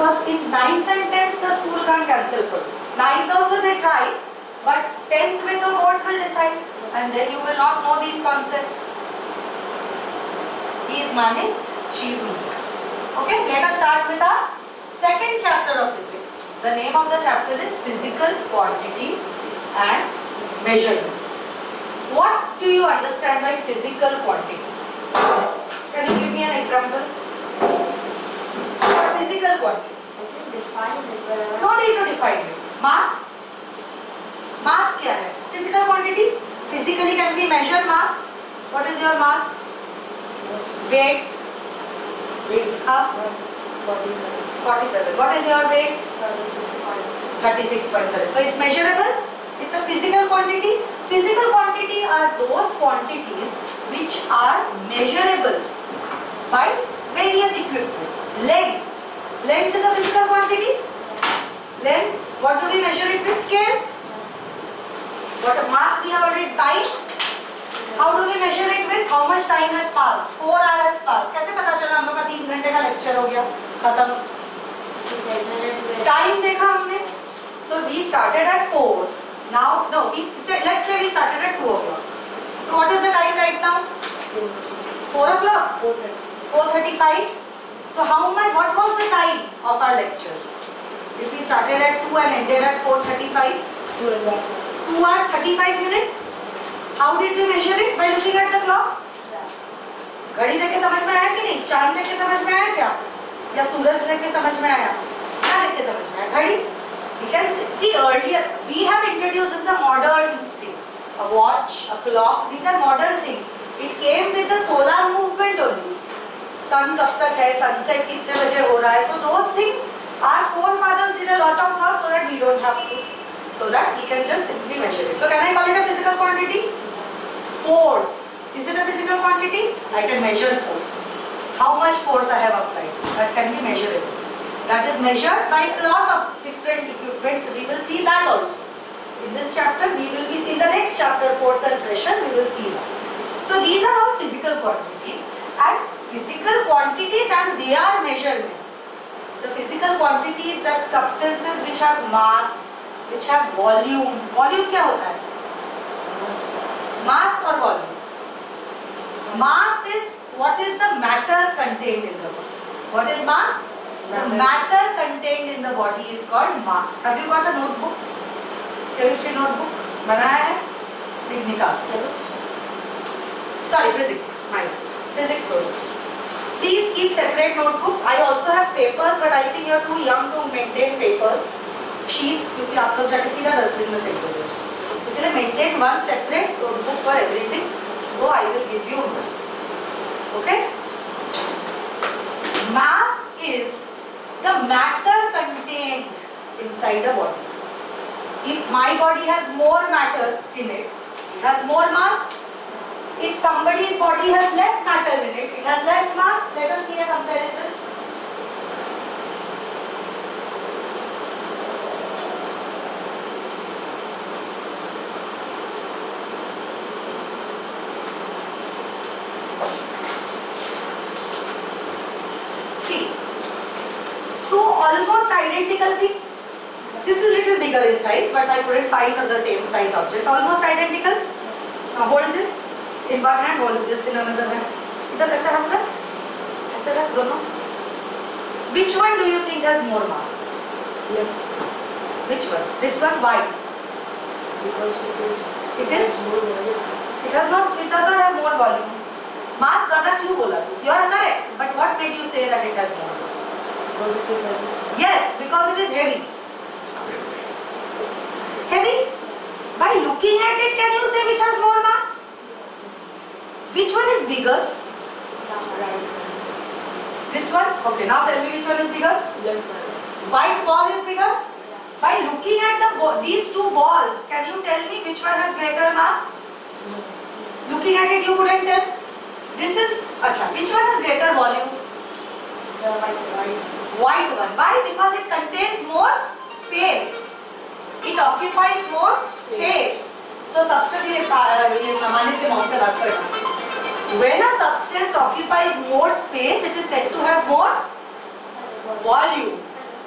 Because in 9th and 10th the school can't cancel for you. 9th also they try, but 10th with the boards will decide, and then you will not know these concepts. He is Manit, she is Mihika. Okay, let us start with our second chapter of physics. The name of the chapter is Physical Quantities and Measurements. What do you understand by physical quantities? Can you give me an example? Physical quantity. Define it. No need to define it. Mass. Mass क्या है? Physical quantity. Physically can we measure mass? What is your mass? Weight. Up. 47. 47. What is your weight? 36.7. 36.7. So it's measurable. It's a physical quantity. Physical quantity are those quantities which are measurable by various equipments. Length. Length is a physical quantity. Length. What do we measure it with? Scale. What mass we have already? Time. How do we measure it with? How much time has passed? 4 hours has passed. कैसे पता चला हम लोग का 3 घंटे का lecture हो गया खत्म? Time देखा हमने. So we started at 4. Now no, let's say we started at 2 o'clock. So what is the time right now? 4 o'clock. 4:35. So what was the time of our lecture? If we started at 2 and ended at 4:35, 2 hours 35 minutes. How did we measure it? By looking at the clock. घड़ी देख के समझ में आया कि नहीं? चांद देख के समझ में आया क्या? या सूरज देख के समझ में आया? क्या देख के समझ में आया? घड़ी. We can see earlier we have introduced this a modern thing. A watch, a clock. These are modern things. It came with the solar movement only. Sun कब तक है? Sunset कितने बजे हो रहा है? So those things our forefathers did a lot of work so that we don't have to. So that we can just simply measure it. So can I call it a physical quantity? Force. Is it a physical quantity? I can measure force. How much force I have applied? That can be measurable. That is measured by a lot of different equipments. We will see that also. In this chapter, we will be in the next chapter, force and pressure. We will see that. So these are all physical quantities, and physical quantities and they are measurements. The physical quantities, that substances which have mass, which have volume. Volume क्या होता है? Mass or volume? Mass is what is the matter contained in the body. What is mass? The matter contained in the body is called mass. Have you got a notebook? Chemistry notebook? बनाया है? देख निकाल. Sorry, physics. Physics notebook. Please keep separate notebooks. I also have papers, but I think you are too young to maintain papers. Sheets, क्योंकि आप लोग जाके सीधा dustbin में फेंक दोगे. इसलिए maintain one separate notebook for everything. So I will give you notes. Okay? Mass is the matter contained inside a body. If my body has more matter in it, it has more mass. If somebody's body has less matter in it, it has less mass. Let us see a comparison. Almost identical things. This is little bigger in size, but I couldn't find the same size objects. Almost identical. Now hold this in one hand, hold this in another hand. इधर ऐसे हाथ रख, ऐसे रख दोनों. Which one do you think has more mass? Left. Which one? This one. Why? Because It is. more volume. It has not. It does not have more volume. Mass ज़्यादा क्यों बोला? You are correct. But what made you say that it has more mass? Because it is heavy. Yes, because it is heavy. Heavy? By looking at it, can you say which has more mass? Which one is bigger? Right. This one? Okay, now tell me which one is bigger? Left. White ball is bigger? By looking at these two balls, can you tell me which one has greater mass? Looking at it, you couldn't tell. This is, which one has greater volume? The white. White one. Why? Because it contains more space. It occupies more space. So substance ये प्रमाणित के मौत से बात करना. When a substance occupies more space, it is said to have more volume.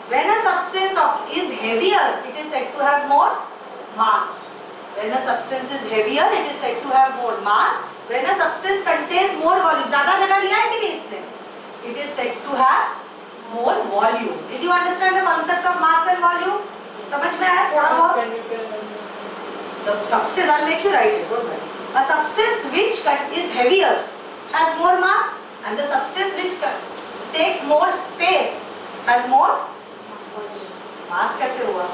When a substance is heavier, it is said to have more mass. When a substance is heavier, it is said to have more mass. When a substance contains more volume, ज़्यादा जगह लिया है कि नहीं इसने? It is said to have more volume. Did you understand the concept of mass and volume? समझ में आया थोड़ा बहुत? Can you tell me? The substance, I'll make you write it. Don't worry. A substance which is heavier has more mass, and the substance which takes more space has more mass. कैसे हुआ?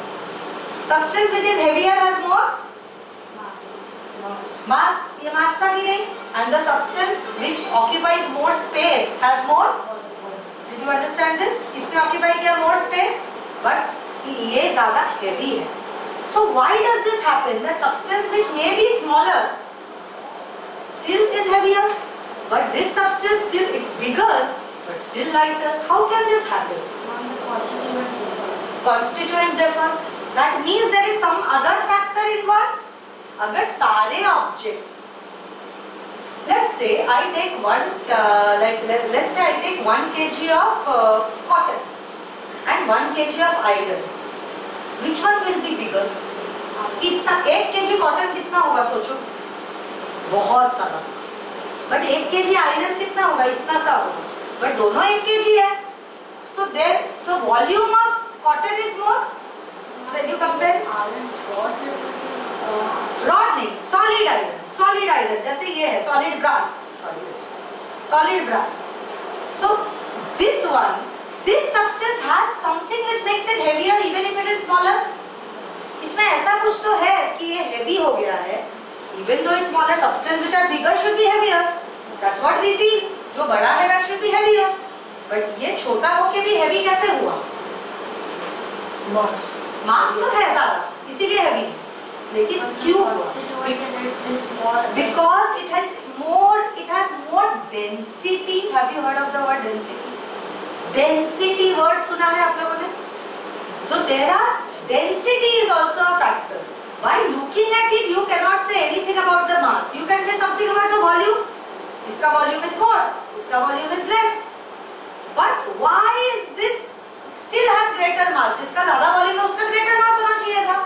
Substance which is heavier has more mass. ये mass था कि नहीं? And the substance which occupies more space has more. Did you understand this? इसने occupy किया more space, but ये ज़्यादा heavy है. So why does this happen? That substance which may be smaller still is heavier, but this substance still it's bigger but still lighter. How can this happen? Constituents differ. That means there is some other factor involved. अगर सारे objects, let's say I take let's say I take 1 kg of cotton and 1 kg of iron. Which one will be bigger? कितना 1 kg cotton कितना होगा सोचो? बहुत सारा. But 1 kg iron कितना होगा? इतना सा होगा. But दोनों 1 kg है. So volume of cotton is more. When you compare rod नहीं, solid iron जैसे ये है solid brass. So this substance has something which makes it heavier even if it is smaller. इसमें ऐसा कुछ तो है कि ये heavy हो गया है. Even though it's smaller, substance which are bigger should be heavier. That's what we feel. जो बड़ा है that should be heavier. But ये छोटा होके भी heavy कैसे हुआ? मास तो है ज़्यादा, इसीलिए heavy. लेकिन क्यों हुआ? Because it has more density. Have you heard of the word density? Density word सुना है आप लोगों ने? So density is also a factor. By looking at it, you cannot say anything about the mass. You can say something about the volume. इसका volume is more, इसका volume is less. But why is this still has greater mass? जिसका ज़्यादा volume है उसका greater mass होना चाहिए था.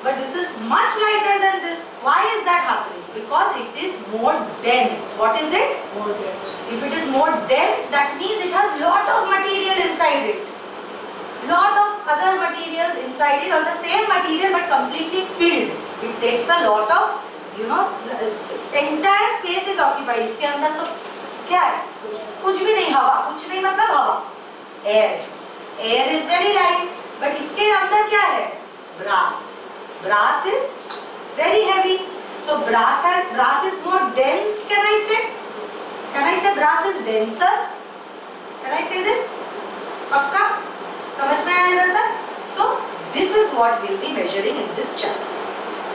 But this is much lighter than this. Why is that happening? Because it is more dense. What is it? More dense. If it is more dense, that means it has lot of material inside it. Lot of other materials inside it, or the same material but completely filled. It takes a lot of, entire space is occupied. इसके अंदर तो क्या है? कुछ भी नहीं, हवा. कुछ नहीं मतलब हवा. Air. Air is very light. But इसके अंदर क्या है? Brass. Brass is very heavy. So brass is more dense. Can I say? Can I say brass is denser? Can I say this? पक्का? समझ में आया इधर तक? So this is what we'll be measuring in this chapter.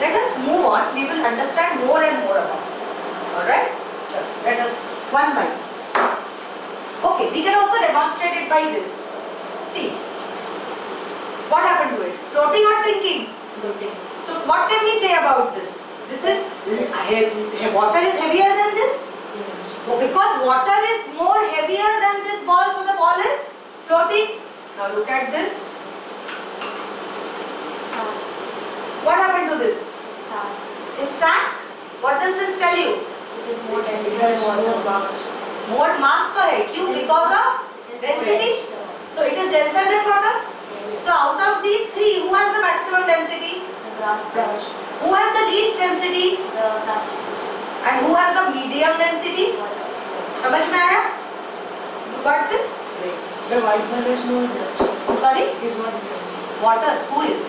Let us move on. We will understand more and more about this. All right? Let us one by one. Okay. We can also demonstrate it by this. See. What happened to it? Floating or sinking? Floating. So what can we say about this? This is water is heavier than this? Yes. Because water is more heavier than this ball, so the ball is floating. Now look at this. What happened to this? It sank. What does this tell you? It is more dense than water. More mass तो है क्यों? Because of density. So it is denser than water. So out of these three, who has the maximum density? Brass. Who has the least density? The plastic. And who has the medium density? समझ में आया? You got this? The white one is no dense. Sorry? It is not dense. Water. Who is?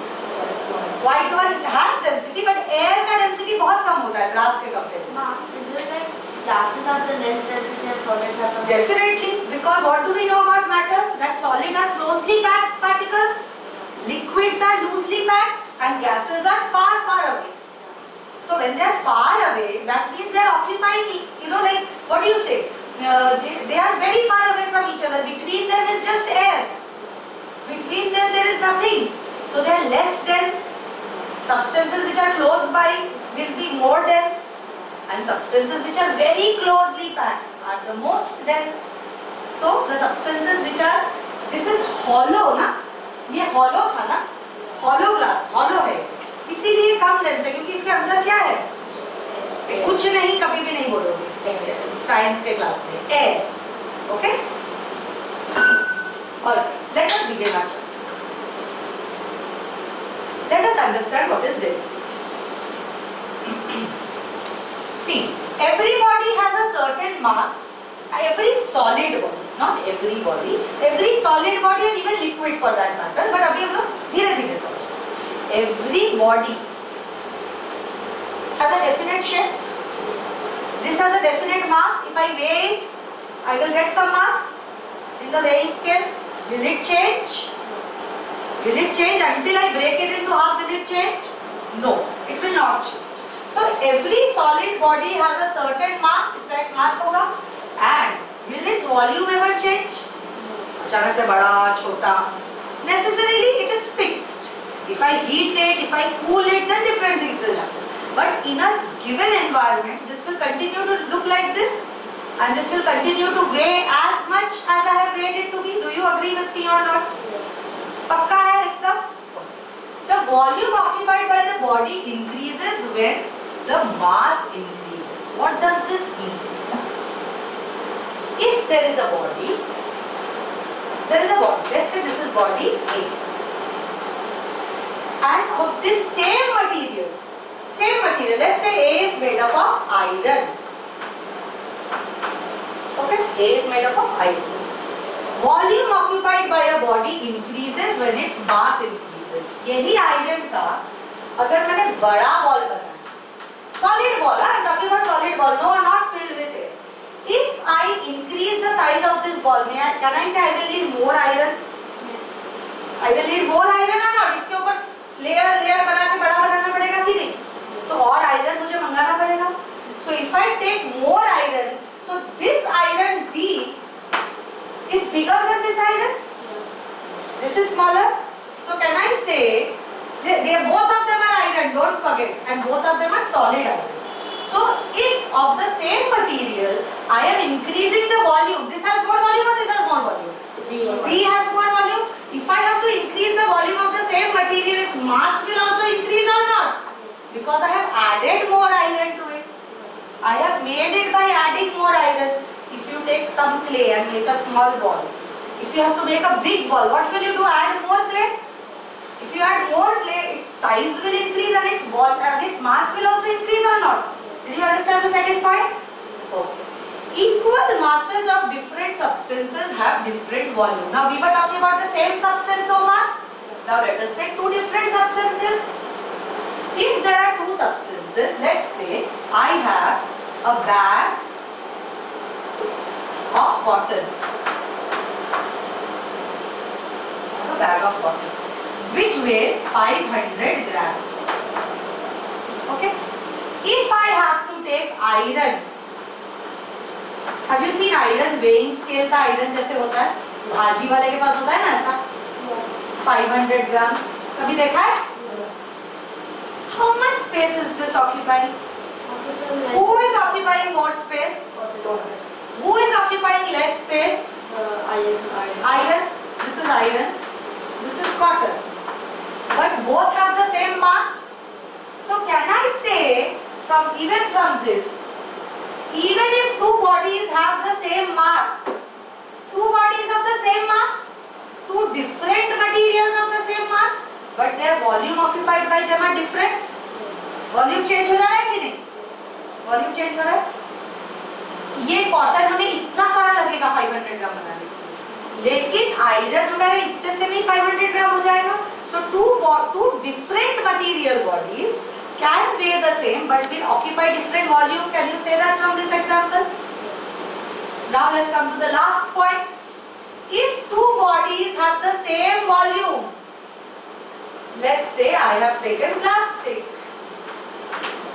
White one has density, but air का density बहुत कम होता है glass के comparison. Is it like gases have the less density and solids have the more? Definitely, because what do we know about matter? That solid are closely packed particles, liquids are loosely packed, and gases are far, far away. So when they are far away, that means they are occupying, like, what do you say? They are very far away from each other. Between them is just air. Between them there is nothing. So they are less dense. Substances which are close by will be more dense. And substances which are very closely packed are the most dense. So the substances which are, this is hollow, na? Hollow था ना, hollow glass, hollow है, इसीलिए कम dense है, क्योंकि इसके अंदर क्या है, कुछ नहीं, कभी भी नहीं बोलोगे साइंस के क्लास में, एयर। ओके, और let us begin our chapter. Let us understand what is Dead Sea. See, every body has a certain mass. Every solid body, not every body, every solid body and even liquid for that matter. But अभी हम लोग धीरे-धीरे समझते हैं. Every body has a definite shape. This has a definite mass. If I weigh, I will get some mass in the weighing scale. Will it change? Will it change until I break it into half? Will it change? No, it will not change. So every solid body has a certain mass. इसका एक mass होगा. And will its volume ever change? अचानक से बड़ा, छोटा. Necessarily it is fixed. If I heat it, if I cool it, then different things will happen. But in a given environment, this will continue to look like this, and this will continue to weigh as much as I have weighed it to be. Do you agree with me or not? पक्का है एकदम? The volume occupied by the body increases when the mass increases. What does this mean? If there is a body, let's say this is body A, and of this same material, let's say A is made up of iron. Okay, A is made up of iron. Volume occupied by a body increases when its mass increases. यही iron का अगर मैंने बड़ा ball बनाया, solid ball, I'm talking about solid ball, no, not filled with air. If I increase the size of this ball, can I say I will need more iron? Yes. I will need more iron or not? इसके ऊपर layer बना के बड़ा बनाना पड़ेगा कि नहीं? तो और आयरन मुझे मंगाना पड़ेगा. So if I take more iron, so this iron B is bigger than this iron. This is smaller. So can I say they both of them are iron, don't forget, and both of them are solid iron. So if of the same material I am increasing the volume, this has more volume or this has more volume? B has more volume. If I have to increase the volume of the same material, its mass will also increase or not? Because I have added more iron to it. I have made it by adding more iron. If you take some clay and make a small ball, if you have to make a big ball, what will you do? Add more clay? If you add more clay, its size will increase and its mass will also increase or not? Did you understand the second point? Okay. Equal masses of different substances have different volume. Now we were talking about the same substance so far. Now let us take two different substances. If there are two substances, let's say I have a bag of cotton. A bag of cotton which weighs 500 grams. Okay. If I have to take iron, have you seen iron weighing scale का iron जैसे होता है, भाजी वाले के पास होता है ना ऐसा, 500 grams, कभी देखा है? How much space is this occupying? Who is occupying more space? Who is occupying less space? Iron. This is iron. This is cotton. But both have the same mass. So can I say even from this, even if two bodies have the same mass, two bodies of the same mass, two different materials of the same mass, but their volume occupied by them are different, volume change हो रहा है कि नहीं? Volume change हो रहा है? ये cotton हमें इतना सारा लगेगा 500 ग्राम बनाने के लिए, लेकिन आयरन हमारे इतने से भी 500 ग्राम हो जाएगा. So two different material bodies can weigh the same but will occupy different volume. Can you say that from this example? Now let's come to the last point. If two bodies have the same volume, let's say I have taken plastic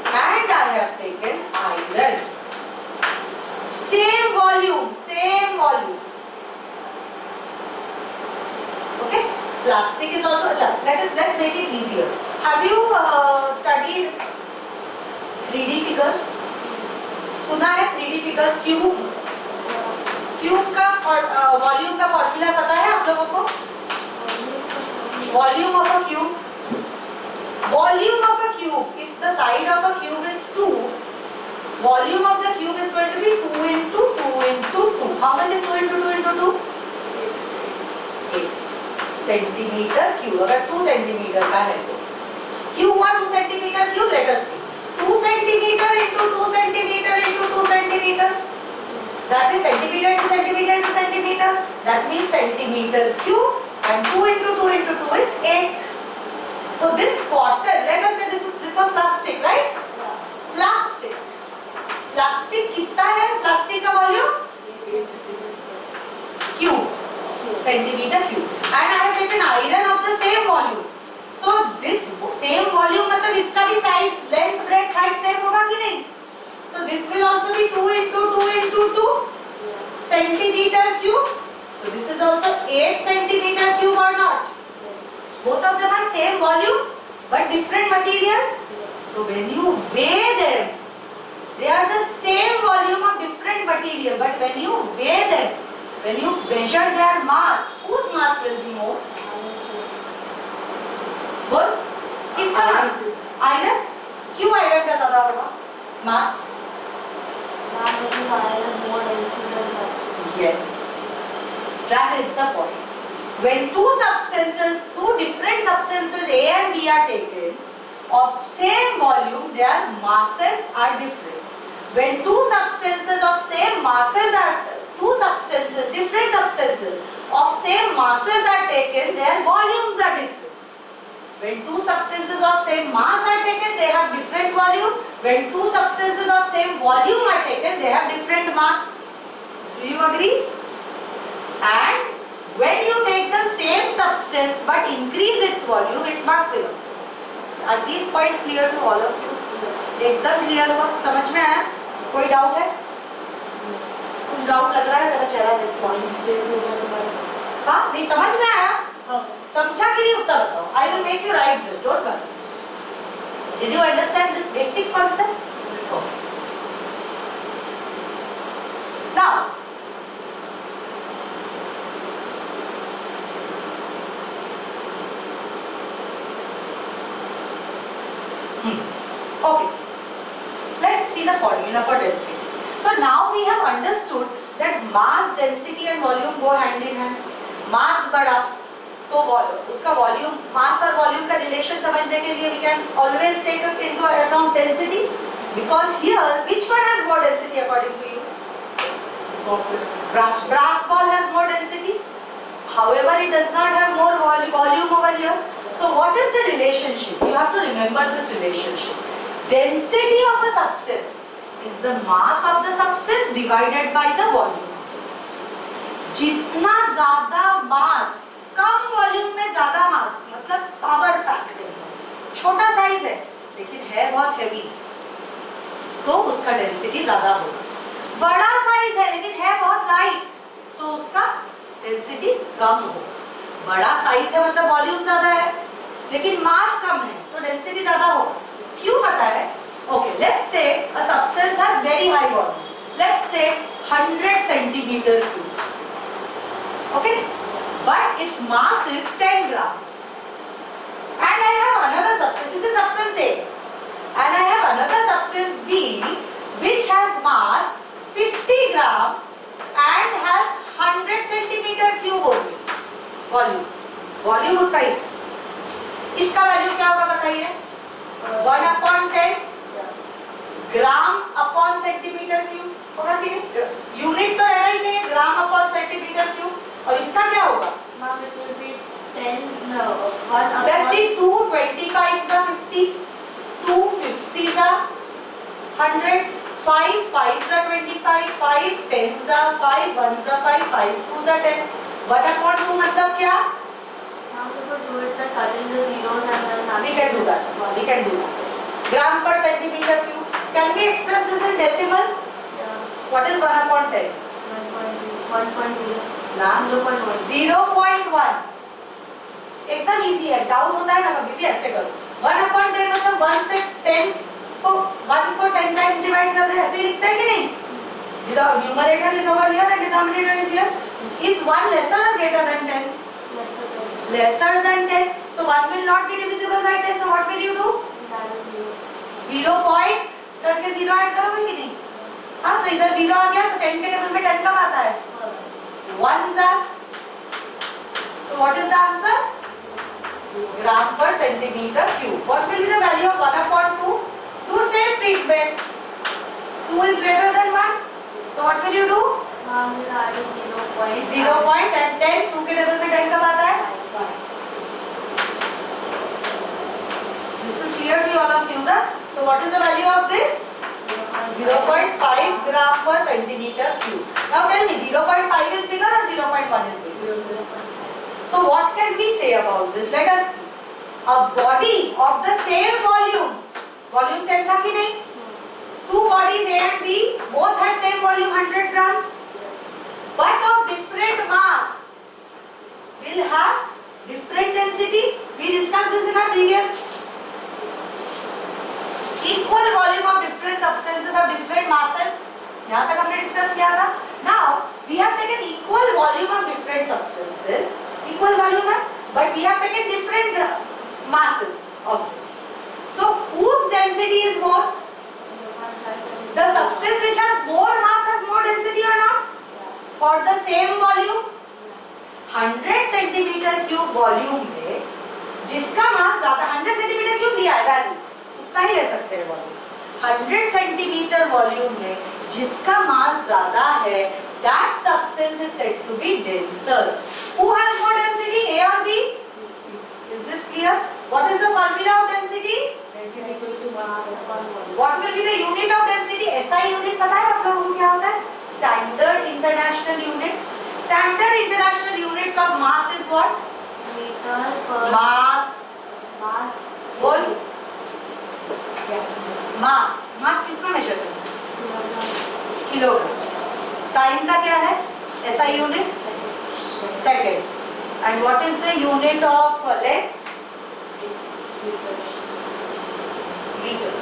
and I have taken iron. Same volume, same volume. Okay? Plastic is also, let's make it easier. Have you studied 3D figures? सुना है 3D figures? Cube का volume का formula पता है आप लोगों को? volume of a cube. Volume of a cube, if the side of a cube is 2, volume of the cube is going to be 2 into 2 into 2. How much is 2 into 2 into 2? 8 centimeter cube. अगर 2 centimetre का है तो क्यों हुआ 2 centimetre cube? Let us see. 2 centimetre into 2 centimetre into 2 centimetre. That is centimeter into centimeter into centimeter. That means centimeter cube, and 2 into 2 into 2 is 8. So this quarter, let us say this was plastic, right? Plastic. Plastic कितना है? Plastic का volume? Cube. Centimeter cube. And I have taken iron of the same volume. So this same volume मतलब इसका भी sides, length, breadth, height same होगा कि नहीं? So this will also be 2 into 2 into 2 centimeter cube. So this is also 8 centimeter cube or not? Both of them are same volume but different material. So when you weigh them, they are the same volume of different material, but when you weigh them, when you measure their mass, whose mass will be more? बोल किसका mass? Iron. क्यों iron का ज़्यादा होगा? Mass. Because iron is more dense than plastic. Yes. That is the point. When two different substances A and B are taken of same volume, their masses are different. When different substances of same masses are taken, their volumes are different. When two substances of same mass are taken, they have different volume. When two substances of same volume are taken, they have different mass. Do you agree? And when you take the same substance but increase its volume, its mass will also. Are these points clear to all of you? एकदम clear हुआ? समझ में आया? कोई doubt है? कुछ doubt लग रहा है तेरा चेहरा देख के? हाँ, नहीं समझ में आया? समझा कि नहीं उत्तर बताओ? I will make you write this. Don't worry. Did you understand this basic concept? Okay. Now, okay. Let's see the formula for density. So now we have understood that mass, density and volume go hand in hand. Mass बढ़ा तो उसका volume, mass और volume का relation समझने के लिए we can always take into account density, because here which one has more density according to you? Brass ball has more density. However, it does not have more volume over here. So what is the relationship? You have to remember this relationship. Density of a substance is the mass of the substance divided by the volume of the substance. जितना ज़्यादा mass, कम volume में ज़्यादा मास, मतलब power packed है, छोटा size है लेकिन है बहुत हेवी, तो उसका डेंसिटी ज़्यादा होगा. बड़ा साइज है लेकिन है बहुत लाइट, तो उसका डेंसिटी कम होगा. बड़ा साइज है मतलब वॉल्यूम ज़्यादा है लेकिन मास कम है, तो डेंसिटी ज़्यादा होगा. क्यों पता है? Okay, let's say a substance has very high volume, let's say 100 centimetre cube. Okay, but its mass is 10 gram. And I have another substance, this is substance A, and I have another substance B which has mass 50 gram and has 100 centimeter cube only. Volume उतना ही. इसका value क्या होगा बताइए? 1/10 ग्राम upon centimetre cube होगा कि नहीं? Unit तो रहना ही चाहिए, ग्राम अपॉन सेंटीमीटर क्यूब. और इसका क्या होगा? Ma'am, it will be 10, no, 1 upon... Let's see, 2 25s are 50, 2 50s are 100, 5 5s are 25, 5 10s are 5, 1s are 5, 5 2s are 10. 1/2 मतलब क्या? Ma'am, we could do it by cutting the zeros and then... We can do that. We can do that. Gram per centimeter cube. Can we express this in decimal? Yeah. What is 1/10? 1.0. ना 0.1. 0.1. एकदम easy है. Doubt होता है ना कभी भी ऐसे करो. 1/10 मतलब 1 से 10 को 1 को 10 टाइम्स डिवाइड कर रहे हैं, ऐसे ही लिखते हैं कि नहीं? Numerator is over here and denominator is here. Is 1 lesser or greater than 10? Lesser than. Lesser than 10. So 1 will not be divisible by 10. So what will you do? That is 0. 0 point करके 0 add करोगे कि नहीं? हाँ, so इधर 0 आ गया तो 10 के table में 10 कब आता है? 1s are. So what is the answer? Gram per centimeter cube. What will be the value of 1 upon 2? Do same treatment. 2 is greater than 1. So what will you do? That is 0.5. 0 point and 10. 2 के table में 10 कब आता है? This is clear to all of you, na? So what is the value of this? 0.5 gram per centimeter cube. Now tell me, 0.5 is bigger or 0.1 is bigger? So what can we say about this? Let us see. A body of the same volume. Volume same था कि नहीं? Two bodies A and B both had same volume 100 grams, but of different mass will have different density. We discussed this in our previous. Equal volume of different substances of different masses. यहाँ तक हमने discuss किया था. Now we have taken equal volume of different substances. Equal volume है, but we have taken different masses of them. So whose density is more? The substance which has more mass has more density or not? For the same volume, 100 centimeter cube volume में जिसका मास ज्यादा 100 centimeter cube लिया है value उतना ही ले सकते हैं volume. 100 centimeter volume में जिसका मास ज्यादा है that substance is said to be denser. Who has more density, A or B? Is this clear? What is the formula of density? Density equals to mass upon volume. What will be the unit of density? SI unit पता है आप लोगों को क्या होता है? Standard International Units. Standard International Units of mass is what? Meters per Mass. mass. बोल. Mass. Mass किसका measure करते हैं? किलोग्राम. Time का क्या है? SI unit? Second. And what is the unit of length? Meter.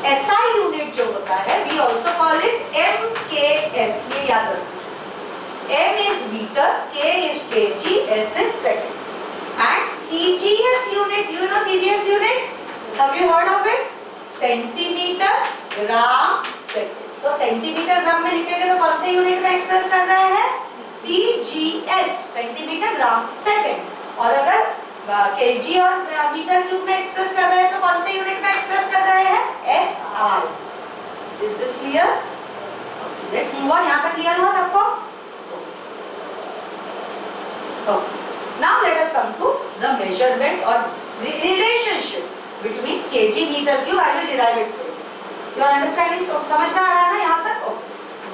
SI unit जो होता है, we also call it MKS. ये याद रखो. M is meter, K is kg, S is second. And CGS unit, you know CGS unit? Have you heard of it? Centimeter, gram, second. So centimeter ग्राम में लिखेंगे तो कौन से unit में express कर रहे हैं? CGS, centimetre gram second. और अगर kg और मीटर क्यूब में एक्सप्रेस कर रहे हैं तो कौन से यूनिट में एक्सप्रेस कर रहे हैं? SI. Is this clear? Let's move on. यहाँ तक क्लियर हुआ सबको? Okay. Now let us come to the measurement or relationship between kg meter cube. I will derive it for you. Your understanding so समझ में आ रहा है ना यहाँ तक? Okay.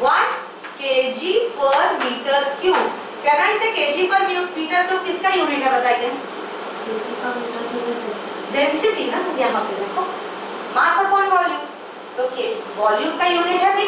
1 kg per meter cube. Can I say kg per meter cube किसका unit है बताइए? kg per meter cube is density. Density ना यहाँ पे देखो. Mass upon volume. सो के वॉल्यूम का यूनिट है मीटर.